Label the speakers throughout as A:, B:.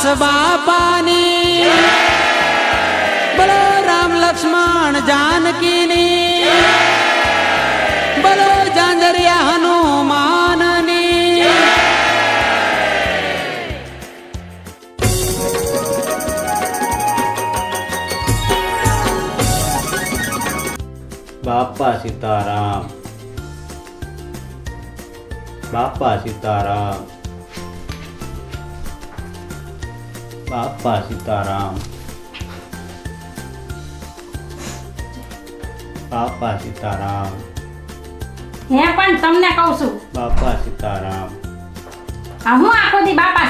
A: દાસ બાપાની બોલો રામ લક્ષ્મણ જાનકીની બોલો જાંજરિયા હનુમાનની
B: બાપા સીતારામ, બાપા સીતારામ, બાપા સીતારામ, બાપા સીતારામ,
C: હે પણ તમને કહું છું
B: બાપા સીતારામ.
C: આ હું આખો દી બાપા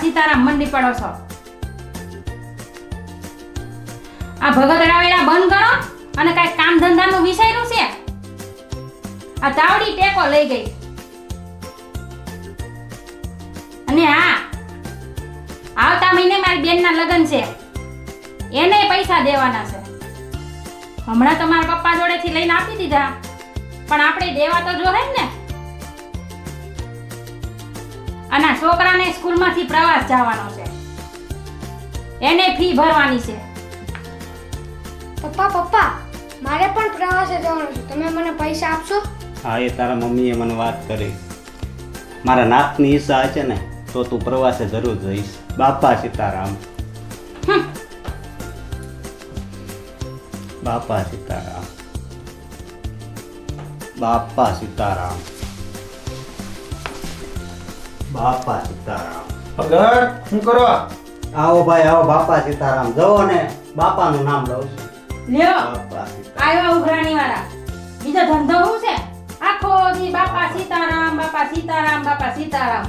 C: સીતારામ મંડી પડો છો. આ ભગતડાવેલા બંધ કરો અને કઈ કામ ધંધાનું વિચાર્યું છે? આ તાવડી ટેકો લઈ ગઈ. અને હા, આવતા મહિને મારી બેનના લગ્ન છે, એને પૈસા દેવાના છે. હમણાં તો મારા પપ્પા જોડેથી લઈને આપી દીધા, પણ આપણે દેવા તો જોહે ને. અને આ છોકરાને સ્કૂલમાંથી પ્રવાસ જવાનો છે, એને ફી ભરવાની છે.
D: પપ્પા મારે પણ પ્રવાસે જવાનું છે, તમે મને પૈસા આપશો?
B: હા, એ તારા મમ્મીએ મને વાત કરી. મારા નાકની ઈચ્છા છે ને તો તું પ્રવાસે જરૂર જઈશ. બાપા સીતારામ, બાપા સીતારામ, બાપા સીતારામ, બાપા સીતારામ.
E: ભગત શું કરો?
B: આવો ભાઈ આવો, બાપા સીતારામ. જવો ને બાપાનું નામ લઉં છું.
C: લ્યો
B: બાપા સીતારામ.
C: આવ્યા ઉઘરાણી વાળા. બીજો ધંધો શું છે? આખો દી બાપા સીતારામ, બાપા સીતારામ, બાપા સીતારામ.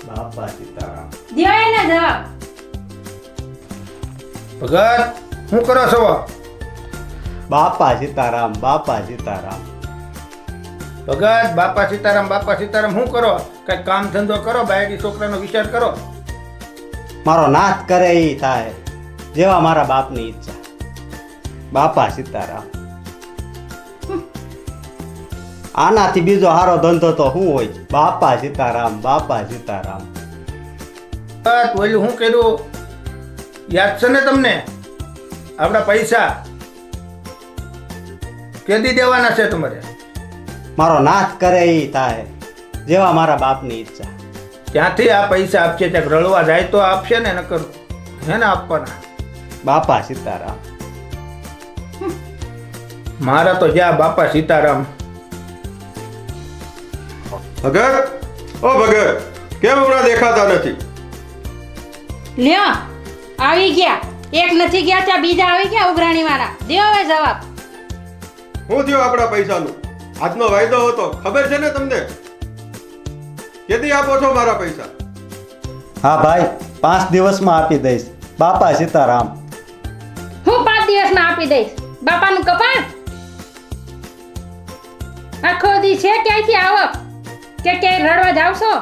B: બાપા સીતારામ.
C: દ્યો એને જવાબ.
E: ભગત શું કરો છો?
B: બાપા સીતારામ, બાપા સીતારામ.
E: ભગત બાપા સીતારામ શું કરો? કઈ કામ ધંધો કરો, બાયડી છોકરાનો વિચાર કરો.
B: મારો નાથ કરે એ થાય, જેવા મારા બાપની ઈચ્છા. બાપા સીતારામ. આનાથી બીજો હારો ધંધો તો શું હોય? બાપા સીતારામ, બાપા સીતારામ.
E: ભગત ઓલું શું કર્યું યાદ છે ને તમને? આપણા પૈસા કેદી દેવાના છે તમારે?
B: મારો નાથ કરે એ થાય, જેવા મારા બાપની ઈચ્છા.
E: ક્યાંથી આ પૈસા આપશે? ત્યાં રળવા જાય તો આપશે ને, નકર હે ને આપવાના.
B: બાપા સીતારામ.
E: મારા તો જ્યાં બાપા સીતારામ.
F: ભગત, ઓ ભગત, કેમ હમણાં દેખાતા નથી?
C: લ્યો આવી ગયા. એક નથી ગયા ત્યાં બીજા આવી ગયા ઉઘરાણી વાળા. દ્યો હવે જવાબ.
F: શું થયું આપણા પૈસાનું? આજનો વાયદો હતો, ખબર છે ને તમને? કેદી આપો છો મારા પૈસા?
B: હા ભાઈ, 5 દિવસમાં આપી દઈશ. બાપા સીતારામ.
C: હું 5 દિવસમાં આપી દઈશ? બાપાનું કપાળ? આખો દી છે ક્યાંયથી આવક? કે ક્યાંય રડવા જાવ છો?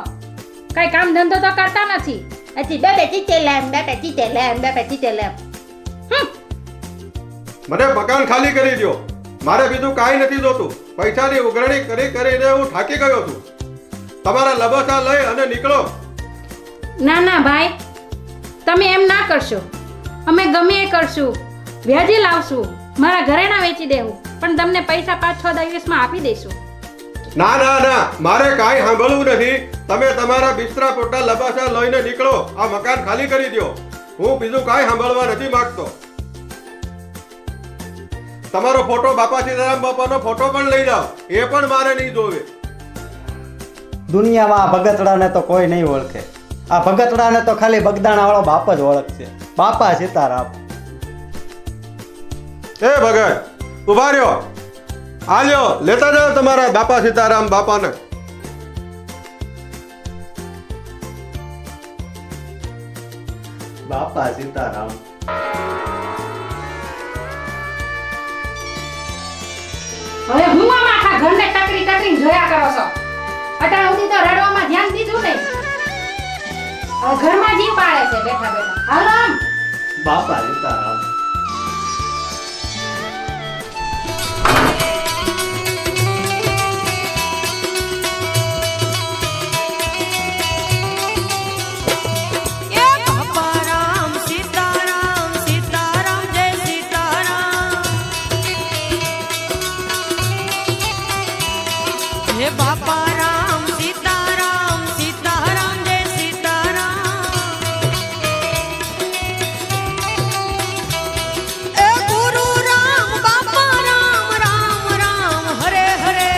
C: કઈ કામ ધંધો તો કરતા નથી. અચી બાપા ચીચેલામ, બાપા ચીચેલામ, બાપા ચીચેલામ.
F: મને મકાન ખાલી કરી દો, મારે બીજું કાંઈ નથી જોતું. પૈસાની ઉઘરાણી કરીને હું થાકી ગયો છું. તમારા લબોસા લઈ અને નીકળો.
C: ના ના ભાઈ, તમે એમ ના કરશો. અમે ગમે એ કરશું, વ્યાજે લાવશું, મારા ઘરેણા વેચી દેવું, પણ તમને પૈસા 5-6 દિવસમાં આપી દઈશું.
F: ના ના ના, મારે કાંઈ સાંભળવું નથી. તમે તમારા બિસ્તરા પોટા લબાસા લઈને નીકળો. આ મકાન ખાલી કરી દો. હું બીજું કાંઈ સાંભળવા નથી માંગતો. તમારો ફોટો બાપા સીતારામ બાપાનો ફોટો પણ લઈ જાઓ, એ પણ મારે નહીં જોવે.
B: દુનિયામાં આ ભગતડાને તો કોઈ નહીં ઓળખે. આ ભગતડાને તો ખાલી બગદાણા વાળો બાપ જ ઓળખશે. બાપા સીતારામ.
F: એ ભગત, ઉભા રહ્યો. આ લ્યો, લેતા જાઓ તમારા બાપા સીતારામ બાપાને.
B: બાપા સીતારામ.
C: હવે હું આમ આખા ઘરને ટકરી જોયા કરો છો. અટાણ સુધી તો રડવામાં ધ્યાન દીધું નહીં. હવે ઘરમાં જી પાડે છે બેઠા બેઠા. હાલો આમ.
B: બાપા સીતારામ.
A: એ બાપા એ બાપા રામ સીતારામ સીતારામ જય સીતારામ એ ગુરુ રામ બાપા રામ રામ રામ હરે હરે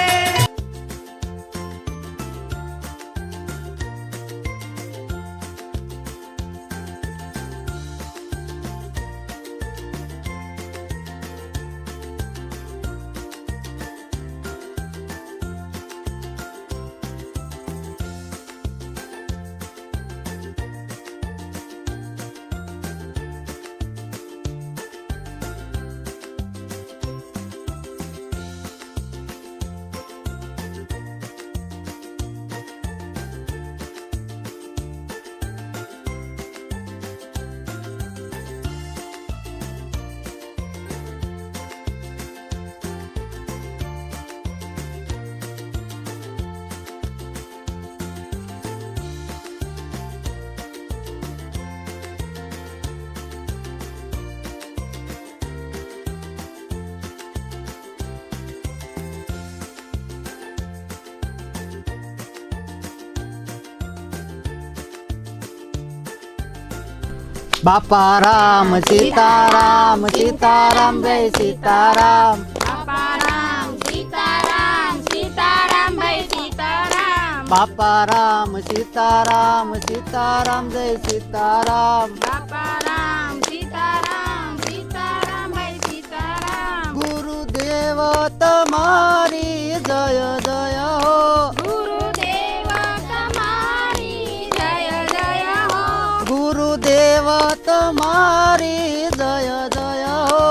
A: બાપા રામ સીતારામ સીતારામ જય સીતારામ
C: બાપા રામ સીતારામ સીતારામ ભાઈ સીતારામ
A: બાપા રામ સીતારામ સીતારામ જય સીતારામ
C: બાપા રામ સીતારામ સીતારામ ભાઈ સીતારામ
A: ગુરુદેવ તમારી જય જય હો
C: ગુરુદેવ તમારી જય જય હો
A: ગુરુદેવ તમારી જય જય હો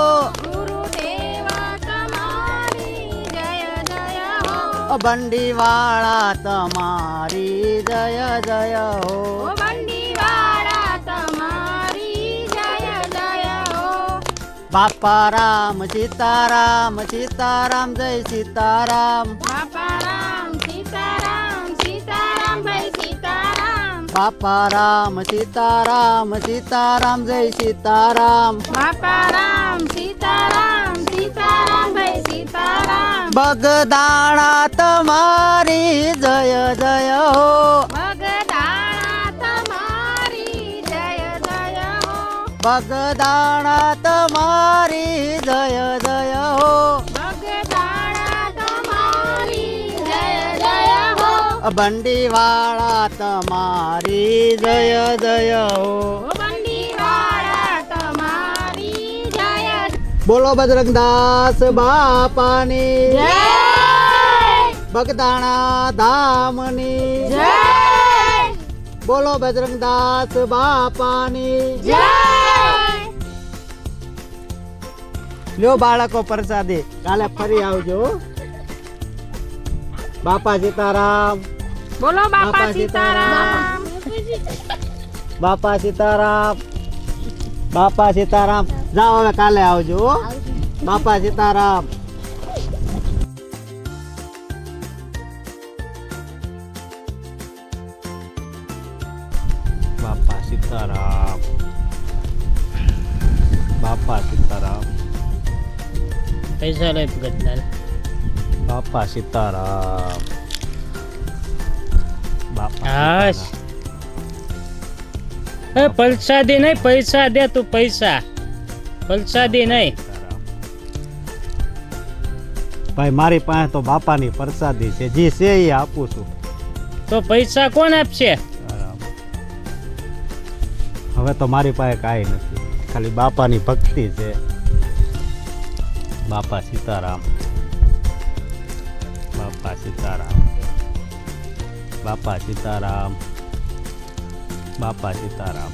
C: ગુરુદેવ તમારી જય જય હો
A: બંડીવાળા તમારી જય જય હો
C: ઓ બંડીવાળા તમારી જય જય હો
A: બાપા રામ સીતારામ સીતારામ જય સીતારામ
C: બાપા રામ સીતારામ સીતારામ ભાઈ સીતારામ
A: બાપા રામ સીતારામ સીતારામ જય સીતારામ
C: બાપા રામ સીતારામ સીતારામ ભાઈ સીતારામ
A: બગદાણા તમારી જય જય હો
C: બગદાણા તમારી જય જય હો
A: બગદાણા તમારી જય જય હો
C: બગદાણા તમારી જય જય હો
A: બંડીવાળા તમારી જય જય હો
C: ઓ બંડીવાળા તમારી જય
A: બોલો બજરંગદાસ બાપાની
C: જય
A: બગદાણા ધામની
C: જય
A: બોલો બજરંગદાસ બાપાની
C: જય
A: લ્યો બાળકો પ્રસાદી કાલે ફરી આવજો બાપા સીતારામ
C: બોલો બાપા
A: બાપા
C: સીતારામ
A: બાપા સીતારામ બાપા સીતારામ જાઓ હવે કાલે આવજો હો. બાપા સીતારામ બાપા સીતારામ બાપા સીતારામ
G: પૈસા લઈ ભગતલાલ
A: બાપા સીતારામ બાપા
G: હાશ
A: સીતારામ.
G: એ પલસાદી નહીં પૈસા દે તું પૈસા પલસાદી નહીં
A: ભાઈ મારી પાસે તો બાપાની પ્રસાદી છે જે છે એ આપું છું
G: તો પૈસા કોણ આપશે
A: હવે તો મારી પાસે કાંઈ નથી ખાલી બાપાની ભક્તિ છે બાપા સીતારામ બાપા સીતારામ બાપા સીતારામ બાપા સીતારામ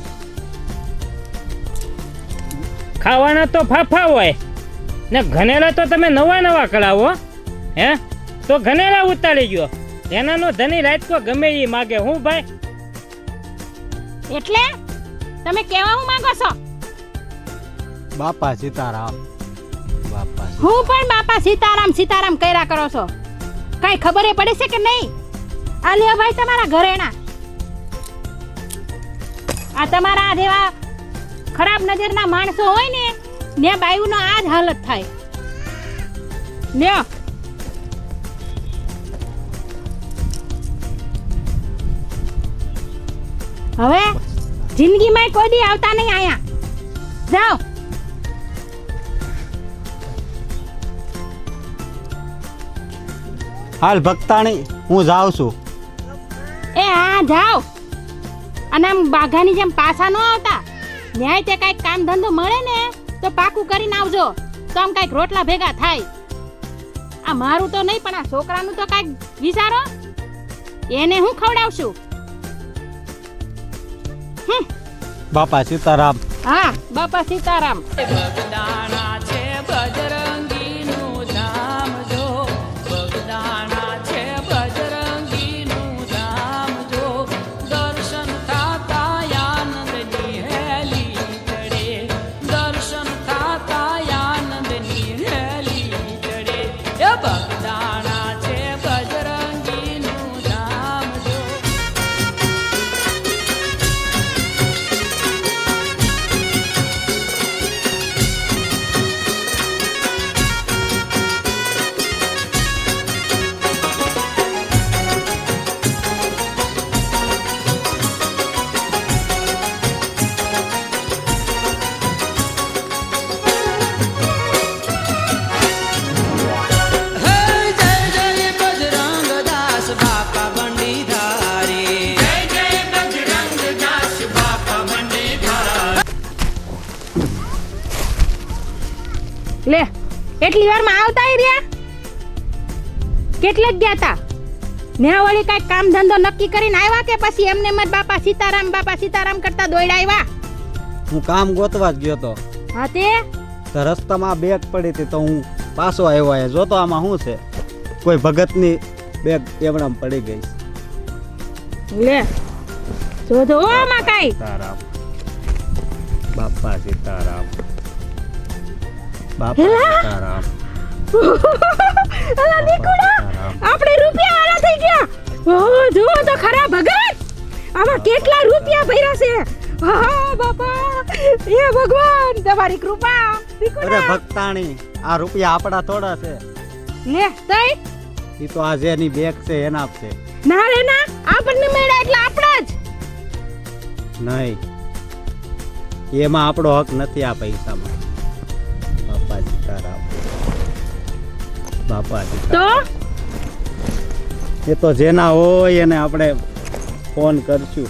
G: ખાવાના તો ફાફા હોય ને ઘનેલા તો તમે નવા નવા કરાવો હે તો ઘનેલા ઉતારી ગયો એનાનો ધની રાતકો ગમે એ માગે હું ભાઈ
C: એટલે તમે કેવા હું માંગો છો
A: બાપા સીતારામ બાપા
C: હું પણ બાપા સીતારામ સીતારામ કર્યા કરો છો કઈ ખબર પડે છે કે નહીં આ લ્યો ભાઈ તમારા ઘરેણા આ તમારા જેવા ખરાબ નજરના માણસો હોય ને બાયુનો આ જ હાલત થાય લ્યો હવે જિંદગીમાં કોઈ દી આવતા નહીં આયા. જાઓ.
B: હાલ ભક્તાણી, હું જાઉં છું.
C: એ હા જાઓ. અને આમ બાઘાની જેમ પાછા ન આવતા. ન્યાય તે કાંઈક કામ ધંધો મળે ને તો પાકું કરીને આવજો, તો આમ કાંઈક રોટલા ભેગા થાય. આ મારું તો નહીં પણ આ છોકરાનું તો કાંઈક વિચારો. એને હું ખવડાવશું?
B: બાપા સીતારામ.
C: હા બાપા સીતારામ.
A: બગદાણા છે બજરંગીનું ધામ જો, બગદાણા છે બજરંગીનું ધામ જો, દર્શન થાતા આનંદની હેલી ચડે, દર્શન થાતા આનંદની હેલી ચડે. એ બગદાણા છે બજરંગીનું ધામ જો.
C: લે એટલી વારમાં આવતા રહ્યા. કેટલે જ ગયા તા? ન્યા વળી કાંઈક કામ ધંધો નક્કી કરીને આવ્યા કે પછી એમને મત બાપા સીતારામ કરતા દોડ્યા આવ્યા?
B: હું કામ ગોતવા જ ગયો તો.
C: હા તે
B: રસ્તામાં બેગ પડી હતી તો હું પાછો આવ્યો. અહીંયા જોતો આમાં શું છે? કોઈ ભગતની બેગ એમણામ પડી ગઈ.
C: લે જો આમાં કાંઈ.
B: સીતારામ. બાપા સીતારામ. બાપા
C: હેલા?
B: સીતારામ.
C: અલા નીકુડા, આપણે રૂપિયા વાળા થઈ ગયા. ઓહો જુઓ તો ખરા ભગત, આમાં કેટલા રૂપિયા ભર્યા છે. હા બાપા, એ ભગવાન તમારી કૃપા.
B: અરે
C: નીકુડા
B: ભક્તાણી, આ રૂપિયા આપણા થોડા છે.
C: લે તઈ
B: ઈ તો આ જેની બેગ છે એના છે.
C: ના રે ના, આપણને મળ્યા એટલે આપણા જ.
B: નહીં, એમાં આપણો હક નથી આ પૈસામાં. બાપા સીતારામ. બાપા
C: તો
B: સીતારામ. એ તો જેના હોય એને આપણે ફોન કરશું.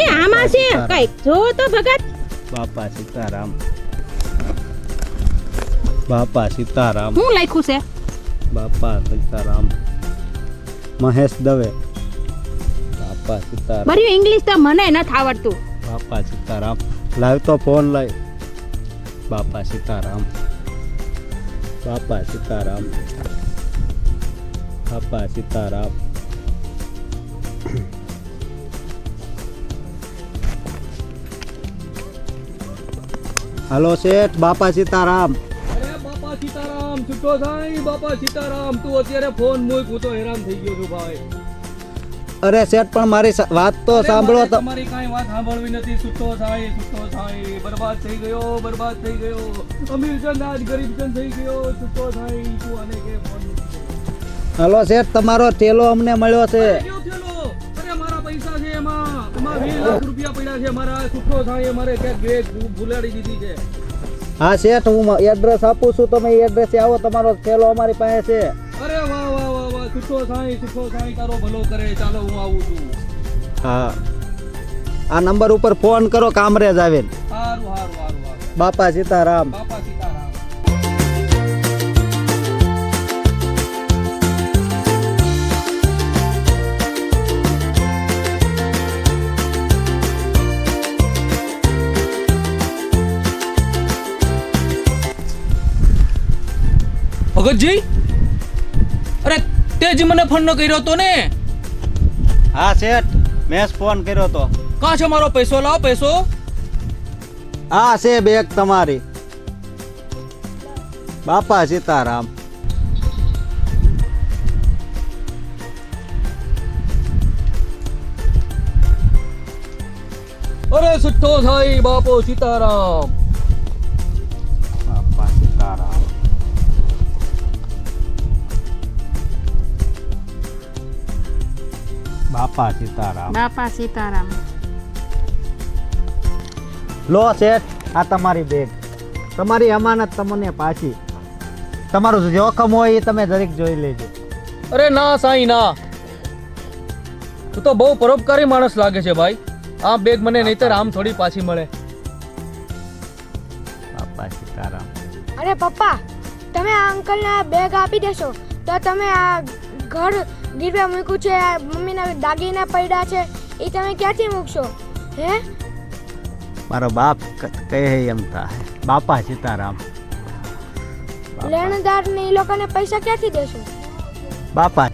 C: એ આમાં છે કઈક, જોવો તો ભગત.
B: બાપા સીતારામ. બાપા સીતારામ.
C: શું લખ્યું છે?
B: બાપા સીતારામ. મહેશ દવે. બાપા સીતારામ.
C: બર્યું ઇંગ્લિશ તો મને નથી આવડતું.
B: બાપા સીતારામ. લાવ તો ફોન લઈ. બાપા સીતારામ. બાપા સીતારામ. બાપા સીતારામ. હલો શેઠ, બાપા સીતારામ.
H: અરે બાપા સીતારામ, છૂટો થાય બાપા સીતારામ. તું અત્યારે ફોન મૂક, હું તો હેરાન થઈ ગયો છું ભાઈ.
B: અરે શેઠ, પણ મારી વાત તો સાંભળો.
H: મારે તમારી કાંઈ વાત સાંભળવી નથી. છૂટો થાય. બરબાદ થઈ ગયો. અમીરચંદ આજ ગરીબચંદ થઈ ગયો. છૂટો થાય. તું આને કે ફોન મૂકી.
B: હલો શેઠ, તમારો થેલો અમને મળ્યો છે.
H: કેવો થયેલો? અરે મારા પૈસા છે એમાં 20 લાખ રૂપિયા પડ્યા છે મારા. છૂટો થાય. મારે ક્યાંક બેગ ભૂલાડી દીધી છે.
B: હા શેઠ, હું એડ્રેસ આપું છું, તમે એડ્રેસે આવો. તમારો થેલો અમારી પાસે છે.
H: અરે વાહ. છૂટો થાય. તારો ભલો કરે. ચાલો હું આવું છું.
B: હા, આ નંબર ઉપર ફોન કરો, કામરેજ આવીને.
H: સારું.
B: બાપા સીતારામ.
H: બાપા સીતારામ. ભગતજી, અરે તે જ મને ફોન ન કર્યો તો ને?
B: હા શેઠ, મેં જ ફોન કર્યો તો.
H: કાં છે મારો પૈસો? લાવ પૈસો.
B: હા છે બેગ તમારી. બાપા સીતારામ.
H: અરે સુઠ્ઠો થાય બાપો સીતારામ.
B: બાપા સીતારામ. બાપા સીતારામ.
C: બાપા સીતારામ.
B: લો શેઠ, આ તમારી બેગ. તમારી અમાનત તમને પાછી. તમારું જોખમ હોય એ તમે દરેક જોઈ લેજો.
H: અરે ના સાઈ ના, તું તો બહુ પરોપકારી માણસ લાગે છે ભાઈ. આ બેગ મને નહીતર આમ થોડી પાછી મળે.
B: બાપા સીતારામ.
D: અરે પપ્પા, તમે આ અંકલને બેગ આપી દેશો તો તમે આ ઘર ગીરવે મૂક્યું છે, આ મમ્મીના દાગીના પડ્યા છે, એ તમે ક્યાંથી મૂકશો? હે?
B: મારો બાપ કહે એમ થાય. બાપા સીતારામ.
D: લેણદાર ને એ લોકોને પૈસા ક્યાંથી દેશો?
B: બાપા.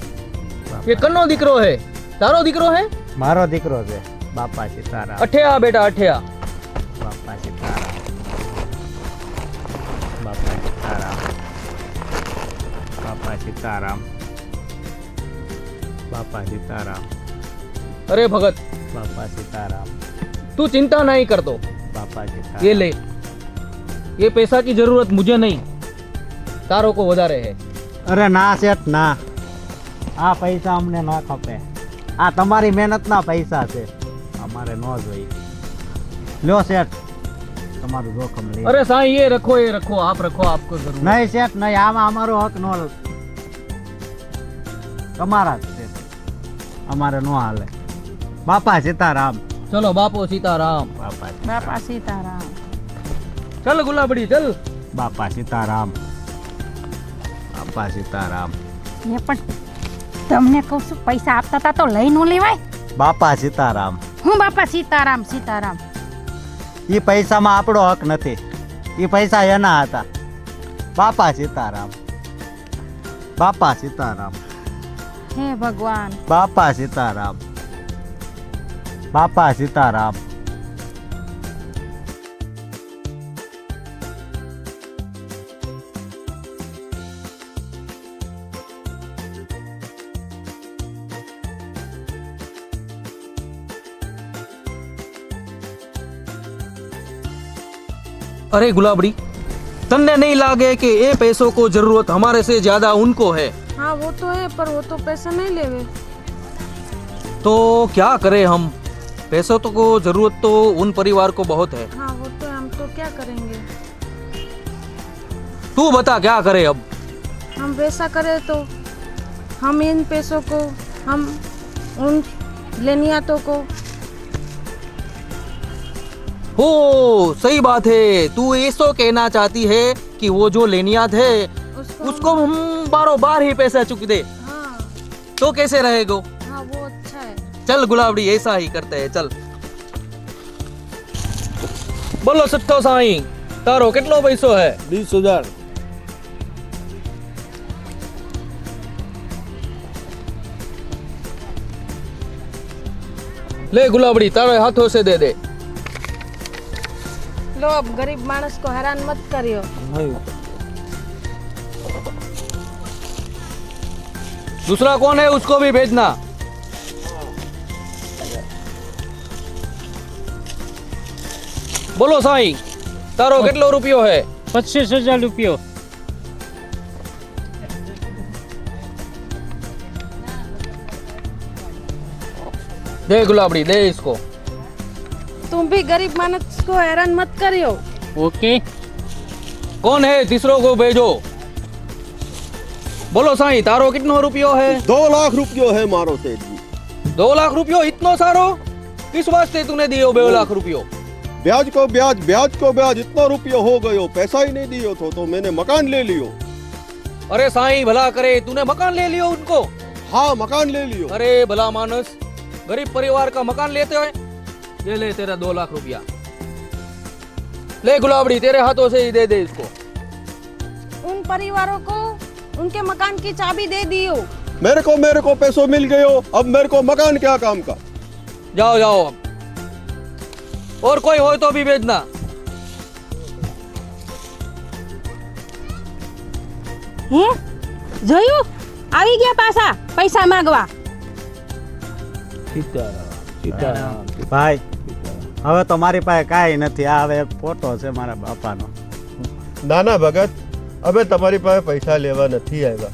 H: ये कन्नो દીકરો है? તારો દીકરો है?
B: મારો દીકરો છે. બાપા સીતારામ.
H: અઠિયા બેટા અઠિયા.
B: બાપા સીતારામ. બાપા સીતારામ. બાપા સીતારામ. બાપા સીતારામ.
H: अरे भगत,
B: બાપા સીતારામ.
H: तू चिंता नहीं करतो.
B: બાપા
H: ये
B: સીતારામ.
H: ले, ये पैसा की जरूरत मुझे नहीं, तारो को વધારે है.
B: અરે ના શેઠ ના, આ પૈસા અમને ન ખપે. આ તમારી મહેનતના પૈસા છે, અમારે ન જોઈએ. લ્યો શેઠ, તમારું જોખમ લે.
H: अरे साईं ये रखो आप रखो, आपको जरूर.
B: નહીં શેઠ નહીં, આમાં અમારો હક નો તમારા જ છે, અમારે નો હાલે. બાપા સીતારામ.
H: चलो बापो सीताराम.
B: બાપા
C: બાપા સીતારામ.
H: चल गुलाबड़ी चल.
B: બાપા સીતારામ. બાપા સીતારામ.
C: એ પણ તમને કહું છું, પૈસા આપતા હતા તો લઈ નો લેવાય.
B: બાપા સીતારામ.
C: હું બાપા સીતારામ સીતારામ.
B: એ પૈસામાં આપણો હક નથી, એ પૈસા એના હતા. બાપા સીતારામ. બાપા સીતારામ.
C: હે ભગવાન.
B: બાપા સીતારામ. બાપા સીતારામ.
H: अरे गुलाबड़ी, तन्ने नहीं लागे कि ये पैसों को जरूरत हमारे से ज्यादा उनको है?
A: हाँ वो तो है, पर वो तो पैसा नहीं लेवे.
H: तो क्या करें हम? पैसों तो को जरूरत तो उन परिवार को बहुत है.
A: हाँ वो तो है, हम तो क्या करेंगे?
H: तू बता क्या करे अब?
A: हम वैसा करें तो हम इन पैसों को हम उन लेनियातों को.
H: हो सही बात है, तू ऐसो कहना चाहती है कि वो जो लेनियात है उसको हम बारो बार ही पैसा चुक दे,
A: हाँ
H: तो कैसे रहेगा?
A: हाँ वो अच्छा है.
H: चल गुलाबड़ी ऐसा ही करते हैं, चल. बोलो सट्टो साईं, तारो कितलो पैसो है?
E: 20,000.
H: ले गुलाबड़ी, तारे हाथों से दे दे.
A: लो अब गरीब मानस को हैरान मत करियो.
H: दूसरा कौन है उसको भी भेजना. बोलो साईं, तारो कितलो रुपयो है?
G: 25,000 રૂપિયો.
H: दे गुलाबड़ी, दे इसको.
A: तुम भी गरीब मानस को हैरान मत करियो.
G: ઓકે.
H: कौन है तीसरों को भेजो. बोलो साईं, तारो कितनो रुपयो है?
F: 2 लाख रुपयो है मारो सेठ जी.
H: 2 लाख रुपयो इतनो सारो? किस वास्ते तूने दियो 2 लाख रुपयो?
F: ब्याज को ब्याज इतना रुपयो हो गयो. पैसा ही नहीं दियो तो मैंने मकान ले लियो.
H: अरे साईं भला करे, तूने मकान ले लियो उनको?
F: हाँ मकान ले लियो.
H: अरे भला मानस, गरीब परिवार का मकान लेते हो? ये ले तेरा 2 लाख रुपया. ले गुलाबड़ी, तेरे हाथों से ही दे दे इसको.
A: उन परिवारों को उनके मकान की चाबी दे दियो.
F: मेरे को पैसों मिल गयो. अब मेरे को मकान क्या काम का.
H: जाओ जाओ अब. और कोई हो तो भी भेजना.
C: હે જોયું, આવી ગયા પાછા પૈસા માંગવા.
B: ભાઈ હવે તો મારી પાસે કાંઈ નથી. આ હવે એક ફોટો છે મારા બાપાનો.
F: ના ના ભગત, અમે તમારી પાસે પૈસા લેવા નથી આવ્યા.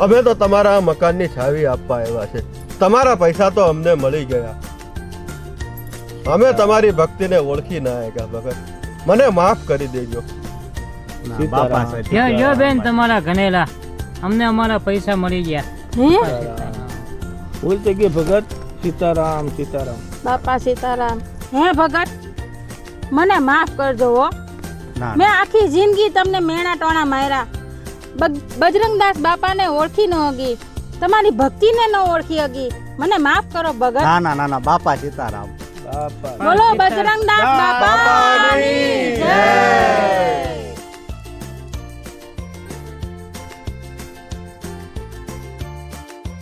F: અમે તો તમારા મકાનની ચાવી આપવા આવ્યા છે. તમારા પૈસા તો અમને મળી ગયા. અમે તમારી ભક્તિને ઓળખી ના આવ્યા ભગત. મને માફ કરી દેજો.
B: ના, બાપા સાહેબ
G: જો જો બેન તમારા ઘનેલા અમને અમારા પૈસા મળી ગયા.
E: ભૂલ થઈ ગઈ ભગત. સીતારામ સીતારામ.
A: બાપા સીતારામ. હે ભગત, મને માફ કરજો હો.
B: ના
A: મેં આખી જિંદગી તમને મેણા ટોણા માર્યા. બજરંગદાસ બાપાને ઓળખી ન હગી, તમારી ભક્તિને ન ઓળખી હગી. મને માફ કરો ભગત.
B: ના ના ના ના બાપા સીતારામ.
E: બાપા
A: બોલો બજરંગદાસ બાપા.